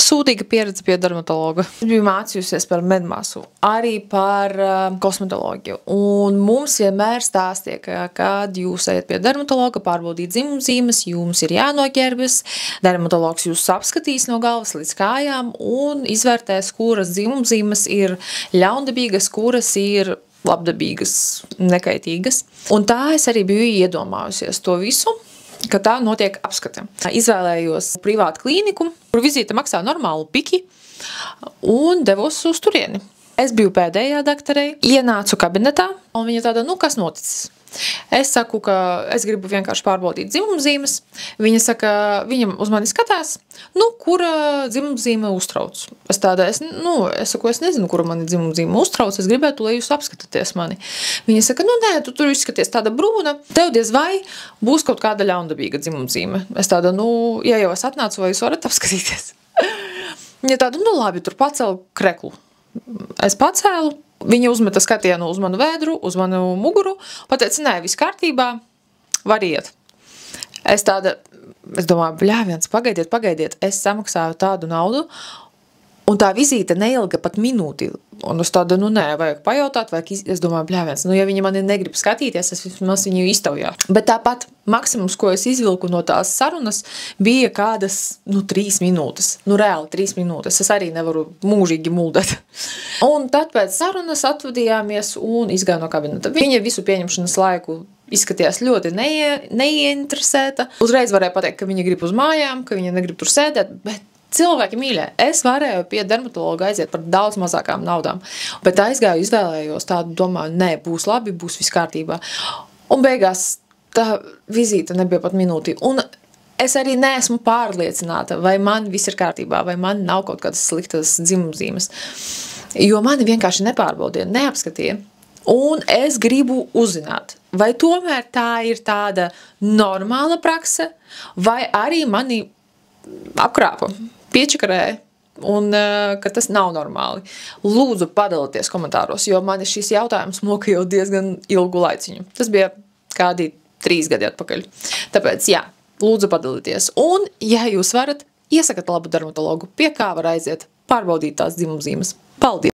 Sūdīga pieredze pie dermatologa. Es biju mācījusies par medmāsu, arī par kosmetoloģiju. Un mums vienmēr stāstīja, ka, kad jūs ejat pie dermatologa, pārbaudīt dzimumzīmes, jums ir jānoģērbjas. Dermatologs jūs apskatīs no galvas līdz kājām un izvērtēs, kuras dzimumzīmes ir ļaundabīgas, kuras ir labdabīgas, nekaitīgas. Un tā es arī biju iedomājusies to visu, ka tā notiek apskate. Izvēlējos privātu klīniku, kur vizīte maksā normālu piki un devos uz turieni. Es biju pēdējā daktarei, ienācu kabinetā un viņa tāda, kas noticis? Es saku, ka es gribu vienkārši pārbaudīt dzimumzīmes. Viņa saka, viņa uz mani skatās, kura dzimumzīme uztrauc. Es saku, es nezinu, kura mani dzimumzīme uztrauc, es gribētu, lai jūs apskatāties mani. Viņa saka, nē, tu tur izskaties tāda brūna, tev diez vai būs kaut kāda ļaundabīga dzimumzīme. Es tāda, ja jau es atnācu, vai jūs varat apskatīties? Viņa tāda, labi, tur pacēlu kreklu. Es pacēlu. Viņa uzmeta skatienu uz manu vēdru, uz manu muguru, pateica, nē, viss kārtībā, var iet. Es domāju, bļāviens, pagaidiet, es samaksāju tādu naudu, un tā vizīte neilga pat minūti. Un es tādu, nē, vajag pajautāt, es domāju, bļāviens, ja viņa mani negrib skatīties, es vismaz viņu iztaujātu. Bet tāpat maksimums, ko es izvilku no tās sarunas, bija kādas, 3 minūtes. Reāli 3 minūtes. Es arī nevaru mūžīgi muldēt. Un tad pēc sarunas atvadījāmies un izgāju no kabineta. Viņa visu pieņemšanas laiku izskatījās ļoti neieinteresēta. Uzreiz varēja pateikt, ka viņa grib uz mājām, ka viņa negrib tur sēdēt, bet cilvēki mīļie, es varēju pie dermatologa aiziet par daudz mazākām naudām, bet aizgāju, izvēlējos tādu, domāju, nē, būs labi, būs viss kārtībā. Un beigās tā vizīte nebija pat minūti. Un es arī neesmu pārliecināta, vai man viss ir kārtībā, vai man nav kaut kādas sliktas dzimumzīmes. Jo mani vienkārši nepārbaudīja, neapskatīja. Un es gribu uzzināt, vai tomēr tā ir tāda normāla prakse, vai arī mani apkrāpa, piečakarēja, un ka tas nav normāli. Lūdzu, padalieties komentāros, jo mani šis jautājums moka jau diezgan ilgu laiciņu. Tas bija kādi 3 gadi atpakaļ. Tāpēc, lūdzu, padalieties. Un, ja jūs varat, iesakat labu dermatologu, pie kā var aiziet pārbaudīt tās dzimumzīmes. Paldies!